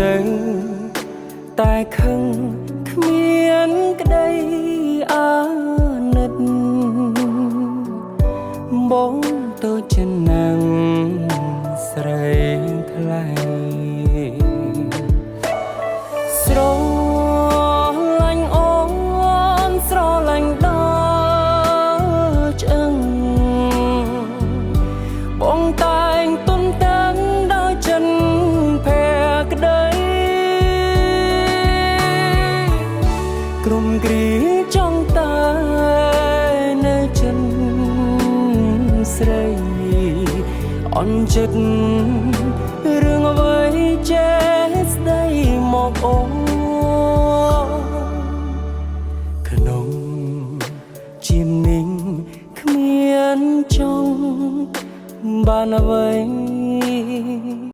នៅតែខឹងគ្មានក្តីអាណិតបងទៅចិនណាំងស្រីថ្លៃស្រឡាញ់អូនស្រឡាញ់ដល់ឆ្អឹងបងតែងទុនតាំងដោយចិនភែក្តីក្រុមគ្រាចង់តែនៅចិនស្រីអន់ចិត្តរឿងអ្វីចេះស្ដីមកអូនក្នុងជាមនេះគ្មានចង់បានអ្វី